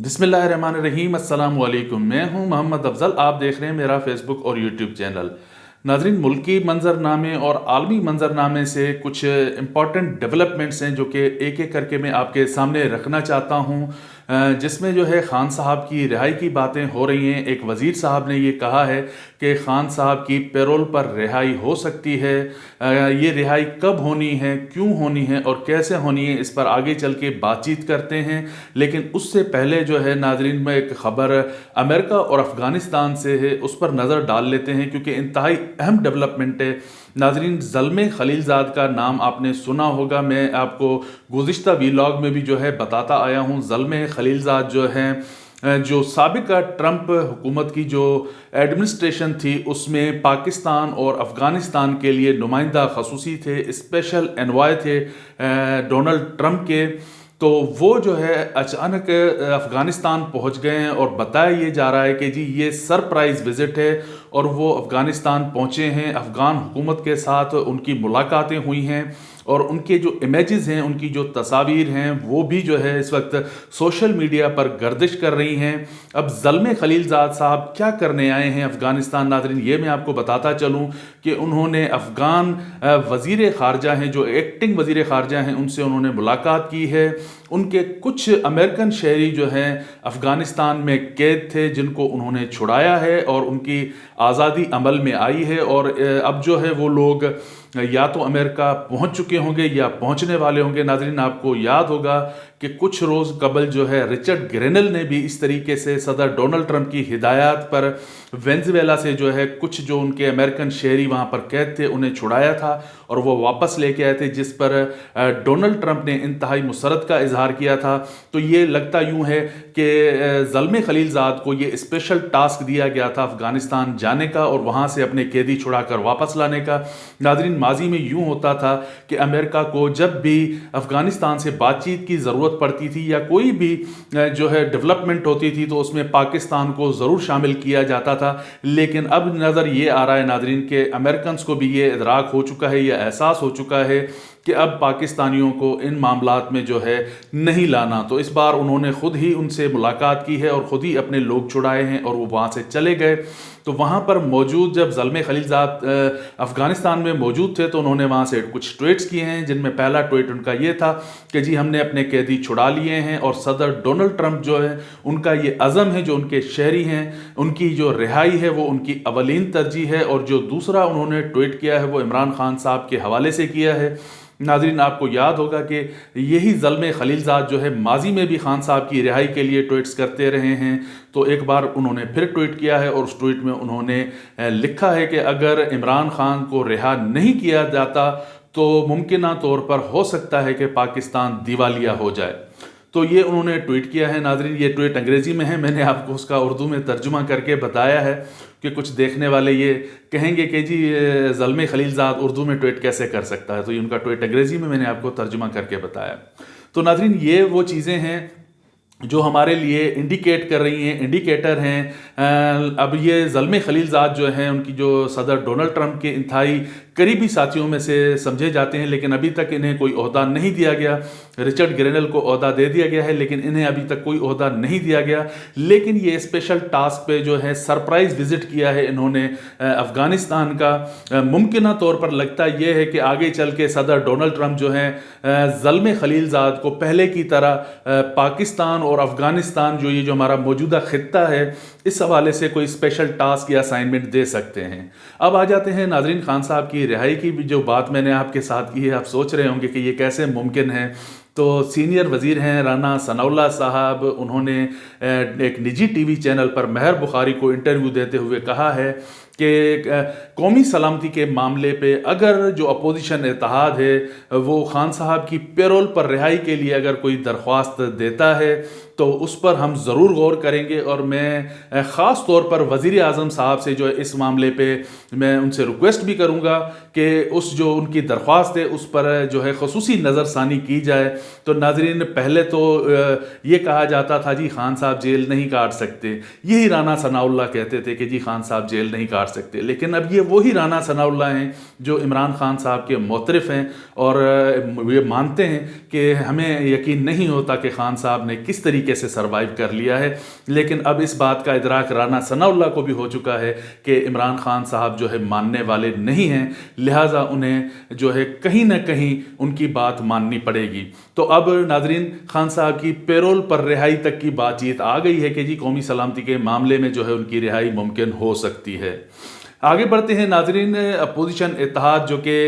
बिस्मिल्लाहिर्रहमानिर्रहीम। अस्सलाम वालेकुम। मैं हूं मोहम्मद अफजल। आप देख रहे हैं मेरा फेसबुक और यूट्यूब चैनल। नाजरीन, मुल्की मंजरनामे और आलमी मंजरनामे से कुछ इम्पॉर्टेंट डेवलपमेंट्स हैं जो कि एक एक करके मैं आपके सामने रखना चाहता हूं, जिसमें जो है खान साहब की रिहाई की बातें हो रही हैं। एक वज़ीर साहब ने ये कहा है कि खान साहब की पैरोल पर रिहाई हो सकती है। ये रिहाई कब होनी है, क्यों होनी है और कैसे होनी है, इस पर आगे चल के बातचीत करते हैं। लेकिन उससे पहले जो है नाजरीन, में एक ख़बर अमेरिका और अफ़गानिस्तान से है, उस पर नज़र डाल लेते हैं क्योंकि इंतहाई अहम डेवलपमेंट है। नाजरीन, ज़ल्मे खलीलज़ाद का नाम आपने सुना होगा। मैं आपको गुज़िश्ता वीलॉग में भी जो है बताता आया हूँ। ज़ल्मे खलीलज़ाद जो हैं, जो साबिका ट्रंप हुकूमत की जो एडमिनिस्ट्रेशन थी उसमें पाकिस्तान और अफ़गानिस्तान के लिए नुमाइंदा खसूसी थे, स्पेशल एनवॉय थे डोनाल्ड ट्रंप के। तो वो जो है अचानक अफ़गानिस्तान पहुंच गए हैं और बताया ये जा रहा है कि जी ये सरप्राइज़ विज़िट है और वो अफ़गानिस्तान पहुंचे हैं। अफ़गान हुकूमत के साथ उनकी मुलाकातें हुई हैं और उनके जो इमेजेस हैं, उनकी जो तस्वीर हैं, वो भी जो है इस वक्त सोशल मीडिया पर गर्दिश कर रही हैं। अब ज़ल्मे खलीलज़ाद साहब क्या करने आए हैं अफ़गानिस्तान, नाज़रीन, ये मैं आपको बताता चलूँ कि उन्होंने अफ़गान वज़ीर ख़ारजा हैं, जो एक्टिंग वज़ीर ख़ारजा हैं, उनसे उन्होंने मुलाकात की है। उनके कुछ अमेरिकन शहरी जो हैं अफ़गानिस्तान में कैद थे, जिनको उन्होंने छुड़ाया है और उनकी आज़ादी अमल में आई है। और अब जो है वो लोग या तो अमेरिका पहुंच चुके होंगे या पहुंचने वाले होंगे। नाज़रीन, आपको याद होगा कि कुछ रोज़ कबल जो है रिचर्ड ग्रेनल ने भी इस तरीके से सदर डोनाल्ड ट्रंप की हिदायत पर वेनेज़ुएला से जो है कुछ जो उनके अमेरिकन शहरी वहाँ पर कैद थे उन्हें छुड़ाया था और वो वापस लेके आए थे, जिस पर डोनाल्ड ट्रंप ने इंतहाई मुसरत का इजहार किया था। तो ये लगता यूँ है कि ज़ल्मे खलीलज़ाद को ये स्पेशल टास्क दिया गया था अफ़गानिस्तान जाने का और वहाँ से अपने कैदी छुड़ाकर वापस लाने का। नाज़रीन, माजी में यूँ होता था कि अमेरिका को जब भी अफ़गानिस्तान से बातचीत की ज़रूरत पड़ती थी या कोई भी जो है डेवलपमेंट होती थी तो उसमें पाकिस्तान को ज़रूर शामिल किया जाता था। लेकिन अब नज़र ये आ रहा है नाज़रीन कि अमेरिकन को भी ये इदराक हो चुका है, ये एहसास हो चुका है कि अब पाकिस्तानियों को इन मामलात में जो है नहीं लाना। तो इस बार उन्होंने ख़ुद ही उनसे मुलाकात की है और ख़ुद ही अपने लोग छुड़ाए हैं और वो वहाँ से चले गए। तो वहाँ पर मौजूद जब ज़ल्मे खलीलज़ाद अफ़गानिस्तान में मौजूद थे तो उन्होंने वहाँ से कुछ ट्वीट्स किए हैं, जिनमें पहला ट्वीट उनका ये था कि जी हमने अपने कैदी छुड़ा लिए हैं और सदर डोनाल्ड ट्रंप जो है उनका ये अज़म है, जो उनके शहरी हैं उनकी जो रिहाई है वो उनकी अवलीन तरजीह है। और जो दूसरा उन्होंने ट्वीट किया है वो इमरान खान साहब के हवाले से किया है। नाज़रीन, आपको याद होगा कि यही ज़ल्मे खलीलज़ाद जो है माजी में भी खान साहब की रिहाई के लिए ट्वीट्स करते रहे हैं। तो एक बार उन्होंने फिर ट्वीट किया है और उस ट्वीट में उन्होंने लिखा है कि अगर इमरान खान को रिहा नहीं किया जाता तो मुमकिना तौर पर हो सकता है कि पाकिस्तान दिवालिया हो जाए। तो ये उन्होंने ट्वीट किया है। नाज़रीन, ये ट्वीट अंग्रेज़ी में है, मैंने आपको उसका उर्दू में तर्जुमा करके बताया है कि कुछ देखने वाले ये कहेंगे कि जी ज़ल्मे खलीलज़ाद उर्दू में ट्वीट कैसे कर सकता है। तो ये उनका ट्वीट अंग्रेज़ी में मैंने आपको तर्जुमा करके बताया। तो नाज़रीन, ये वो चीज़ें हैं जो हमारे लिए इंडिकेट कर रही हैं, इंडिकेटर हैं। अब ये ज़ल्मे खलीलज़ाद जो हैं उनकी जो सदर डोनाल्ड ट्रंप के इंतहाई करीबी साथियों में से समझे जाते हैं, लेकिन अभी तक इन्हें कोई ओहदा नहीं दिया गया। रिचर्ड ग्रेनल को ओहदा दे दिया गया है लेकिन इन्हें अभी तक कोई ओहदा नहीं दिया गया। लेकिन ये स्पेशल टास्क पे जो है सरप्राइज़ विज़िट किया है इन्होंने अफ़गानिस्तान का। मुमकिन तौर पर लगता ये है कि आगे चल के सदर डोनाल्ड ट्रंप जो हैं ज़ल्मे खलीलज़ाद को पहले की तरह पाकिस्तान और अफ़गानिस्तान जो ये जो हमारा मौजूदा ख़ित्ता है इस हवाले से कोई स्पेशल टास्क या असाइनमेंट दे सकते हैं। अब आ जाते हैं नाज़रीन, खान साहब की रिहाई की भी जो बात मैंने आपके साथ की है, आप सोच रहे होंगे कि ये कैसे मुमकिन है। तो सीनियर वज़ीर हैं राना सनाउल्लाह साहब, उन्होंने एक निजी टीवी चैनल पर महर बुखारी को इंटरव्यू देते हुए कहा है कि कौमी सलामती के मामले पे अगर जो अपोजिशन इत्तेहाद है वो खान साहब की पैरोल पर रिहाई के लिए अगर कोई दरख्वास्त देता है तो उस पर हम ज़रूर गौर करेंगे। और मैं ख़ास तौर पर वज़ीर आज़म साहब से जो है इस मामले पे मैं उनसे रिक्वेस्ट भी करूँगा कि उस जो उनकी दरख्वास्त है उस पर जो है ख़ुसूसी नज़रसानी की जाए। तो नाज़रीन, पहले तो ये कहा जाता था जी खान साहब जेल नहीं काट सकते, यही राना सनाउल्लाह कहते थे कि जी खान साहब जेल नहीं काट सकते। लेकिन अब ये वही राना सनाउल्लाह हैं जो इमरान खान साहब के मोतरफ हैं और ये मानते हैं कि हमें यकीन नहीं होता कि खान साहब ने किस तरीके तरीके से सर्वाइव कर लिया है। लेकिन अब इस बात का इदराक राना सनाउल्लाह को भी हो चुका है कि इमरान खान साहब जो है मानने वाले नहीं हैं, लिहाजा उन्हें जो है कहीं ना कहीं उनकी बात माननी पड़ेगी। तो अब नाजरीन, खान साहब की पेरोल पर रिहाई तक की बातचीत आ गई है कि जी कौमी सलामती के मामले में जो है उनकी रिहाई मुमकिन हो सकती है। आगे बढ़ते हैं नाजरीन, अपोजिशन इत्तेहाद जो कि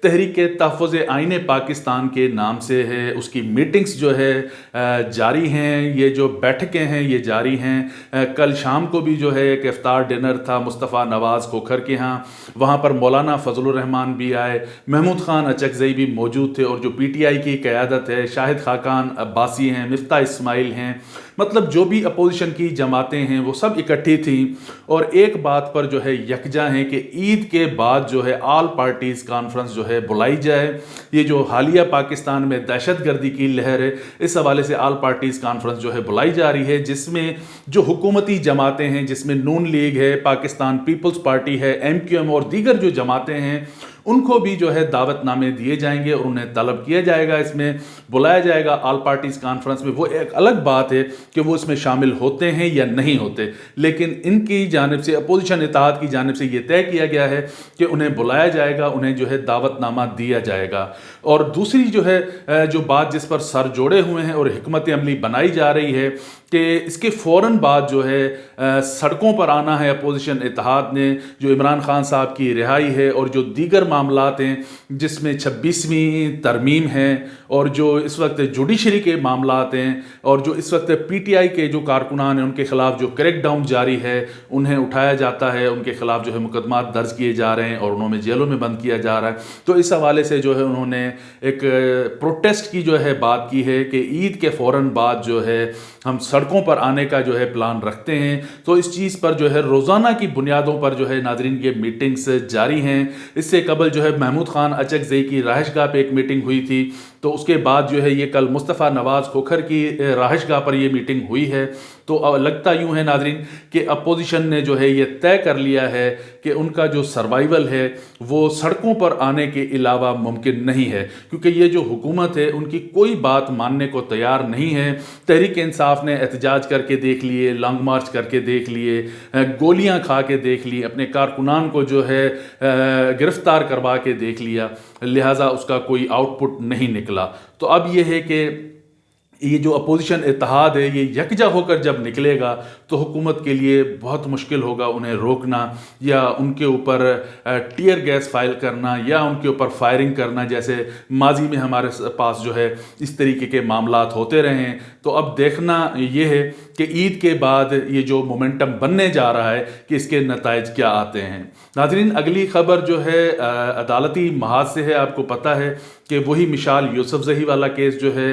तहरीक तहफ़्फ़ुज़ आईन पाकिस्तान के नाम से है, उसकी मीटिंग्स जो है जारी हैं, ये जो बैठकें हैं ये जारी हैं। कल शाम को भी जो है एक इफ्तार डिनर था मुस्तफ़ा नवाज़ खोखर के यहाँ, वहाँ पर मौलाना फ़ज़लुर रहमान भी आए, महमूद ख़ान अचकज़ई भी मौजूद थे, और जो PTI की क़यादत है, शाहिद खाकान अब्बासी हैं, मिफ्ता इस्माइल हैं, मतलब जो भी अपोजिशन की जमातें हैं वो सब इकट्ठी थी, और एक बात पर जो है यकजा हैं कि ईद के बाद जो है ऑल पार्टीज़ कॉन्फ्रेंस जो है बुलाई जाए। ये जो हालिया पाकिस्तान में दहशतगर्दी की लहर है, इस हवाले से ऑल पार्टीज़ कॉन्फ्रेंस जो है बुलाई जा रही है, जिसमें जो हुकूमती जमातें हैं, जिसमें नून लीग है, पाकिस्तान पीपल्स पार्टी है, MQM और दीगर जो जमातें हैं, उनको भी जो है दावतनामे दिए जाएंगे और उन्हें तलब किया जाएगा, इसमें बुलाया जाएगा ऑल पार्टीज़ कॉन्फ्रेंस में। वो एक अलग बात है कि वो इसमें शामिल होते हैं या नहीं होते, लेकिन इनकी जानिब से, अपोजिशन इत्तेहाद की जानिब से ये तय किया गया है कि उन्हें बुलाया जाएगा, उन्हें जो है दावतनामा दिया जाएगा। और दूसरी जो है जो बात जिस पर सर जोड़े हुए हैं और हिकमत अमली बनाई जा रही है कि इसके फ़ौरन बाद जो है सड़कों पर आना है अपोजिशन इत्तेहाद ने, जो इमरान खान साहब की रिहाई है और जो दीगर मामलात हैं जिसमें 26वीं तरमीम है, और जो इस वक्त जुडिशरी के मामलात हैं, और जो इस वक्त PTI के जो कारकुनान हैं उनके ख़िलाफ़ जो क्रैकडाउन जारी है, उन्हें उठाया जाता है, उनके ख़िलाफ़ जो है मुकदमात दर्ज किए जा रहे हैं और उन्होंने जेलों में बंद किया जा रहा है। तो इस हवाले से जो है उन्होंने एक प्रोटेस्ट की जो है बात की है कि ईद के फ़ौरन बाद जो है हम सड़कों पर आने का जो है प्लान रखते हैं। तो इस चीज़ पर जो है रोज़ाना की बुनियादों पर जो है नाजरीन ये मीटिंग्स जारी हैं। इससे कबल जो है महमूद ख़ान अचकज़ई की रहायशगाह पे एक मीटिंग हुई थी, तो उसके बाद जो है ये कल मुस्तफ़ा नवाज़ खोखर की रहायशगाह पर ये मीटिंग हुई है। तो लगता यूँ है नाजरीन कि अपोजिशन ने जो है ये तय कर लिया है कि उनका जो सर्वाइवल है वो सड़कों पर आने के अलावा मुमकिन नहीं है, क्योंकि ये जो हुकूमत है उनकी कोई बात मानने को तैयार नहीं है। तहरीक इंसाफ ने एहतजाज करके देख लिए, लॉन्ग मार्च करके देख लिए, गोलियां खा के देख ली, अपने कारकुनान को जो है गिरफ्तार करवा के देख लिया, लिहाजा उसका कोई आउटपुट नहीं निकला। तो अब ये है कि ये जो अपोजिशन इत्तेहाद है ये यकजा होकर जब निकलेगा तो हुकूमत के लिए बहुत मुश्किल होगा उन्हें रोकना, या उनके ऊपर टीयर गैस फाइल करना, या उनके ऊपर फायरिंग करना, जैसे माजी में हमारे पास जो है इस तरीके के मामलात होते रहे हैं। तो अब देखना ये है कि ईद के बाद ये जो मोमेंटम बनने जा रहा है कि इसके नताइज क्या आते हैं। नाज़रीन, अगली ख़बर जो है अदालती महाज से है। आपको पता है कि वही मिशाल यूसुफजई वाला केस जो है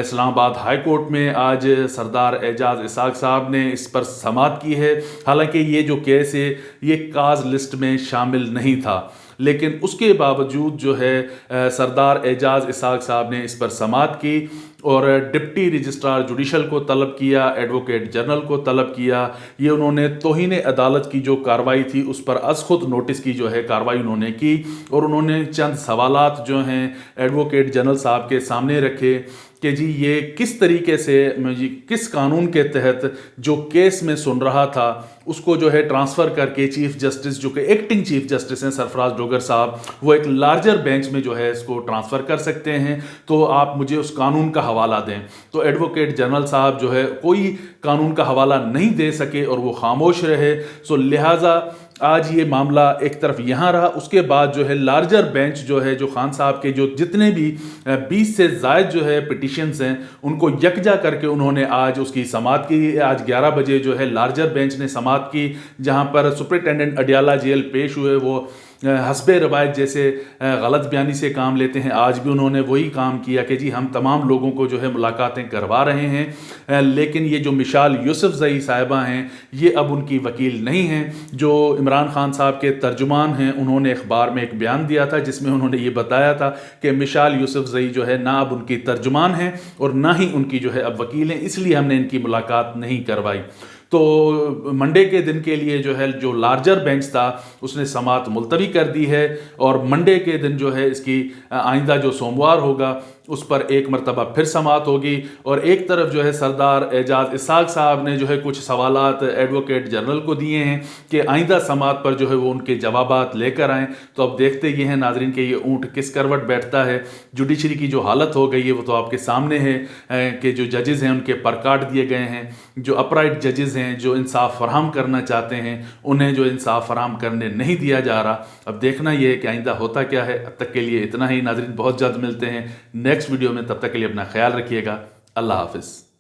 इस्लामाबाद हाई कोर्ट में आज सरदार एजाज इसाक साहब ने इस पर समाअत की है। हालांकि ये जो केस है ये काज लिस्ट में शामिल नहीं था, लेकिन उसके बावजूद जो है सरदार एजाज इसाक साहब ने इस पर समाअत की और डिप्टी रजिस्ट्रार जुडिशल को तलब किया, एडवोकेट जनरल को तलब किया। ये उन्होंने तौहीन अदालत की जो कार्रवाई थी उस पर अज़ खुद नोटिस की जो है कार्रवाई उन्होंने की, और उन्होंने चंद सवालात जो हैं एडवोकेट जनरल साहब के सामने रखे कि जी ये किस तरीके से, किस कानून के तहत जो केस में सुन रहा था उसको जो है ट्रांसफ़र करके चीफ़ जस्टिस, जो कि एक्टिंग चीफ़ जस्टिस हैं सरफराज डोगर साहब, वो एक लार्जर बेंच में जो है इसको ट्रांसफ़र कर सकते हैं, तो आप मुझे उस कानून का हवाला दें। तो एडवोकेट जनरल साहब जो है कोई कानून का हवाला नहीं दे सके और वो खामोश रहे। सो लिहाजा आज ये मामला एक तरफ यहाँ रहा। उसके बाद जो है लार्जर बेंच जो है, जो खान साहब के जो जितने भी 20 से ज़ायद जो है पिटिशन्स हैं उनको यकजा करके उन्होंने आज उसकी समाअत की। आज 11 बजे जो है लार्जर बेंच ने समाअत की, जहाँ पर सुपरिटेंडेंट अडियाला जेल पेश हुए। वो हस्बे रवायत जैसे गलत बयानी से काम लेते हैं, आज भी उन्होंने वही काम किया कि जी हम तमाम लोगों को जो है मुलाकातें करवा रहे हैं, लेकिन ये जो मिशाल यूसुफजई साहिबा हैं ये अब उनकी वकील नहीं हैं। जो इमरान खान साहब के तर्जुमान हैं उन्होंने अखबार में एक बयान दिया था जिसमें उन्होंने ये बताया था कि मिशाल यूसुफजई जो है ना अब उनकी तर्जुमान हैं और ना ही उनकी जो है अब वकील हैं, इसलिए हमने इनकी मुलाकात नहीं करवाई। तो मंडे के दिन के लिए जो है जो लार्जर बेंच था उसने समाअत मुलतवी कर दी है, और मंडे के दिन जो है इसकी आइंदा जो सोमवार होगा उस पर एक मरतबा फिर समाअत होगी। और एक तरफ जो है सरदार एजाज इसाक साहब ने जो है कुछ सवालात एडवोकेट जनरल को दिए हैं कि आइंदा समाअत पर जो है वो उनके जवाबात लेकर आएँ। तो अब देखते ये हैं नाज़रीन कि ये ऊँट किस करवट बैठता है। जुडिशरी की जो हालत हो गई है वो तो आपके सामने है कि जो जजेज़ हैं उनके पर काट दिए गए हैं। जो अपराइट जजेज़ हैं, जो इंसाफ फराहम करना चाहते हैं, उन्हें जो इंसाफ फराहम करने नहीं दिया जा रहा। अब देखना ये है कि आइंदा होता क्या है। अब तक के लिए इतना ही नाज़रीन, बहुत जल्द मिलते हैं नेक्स्ट वीडियो में। तब तक के लिए अपना ख्याल रखिएगा। अल्लाह हाफ़िज़।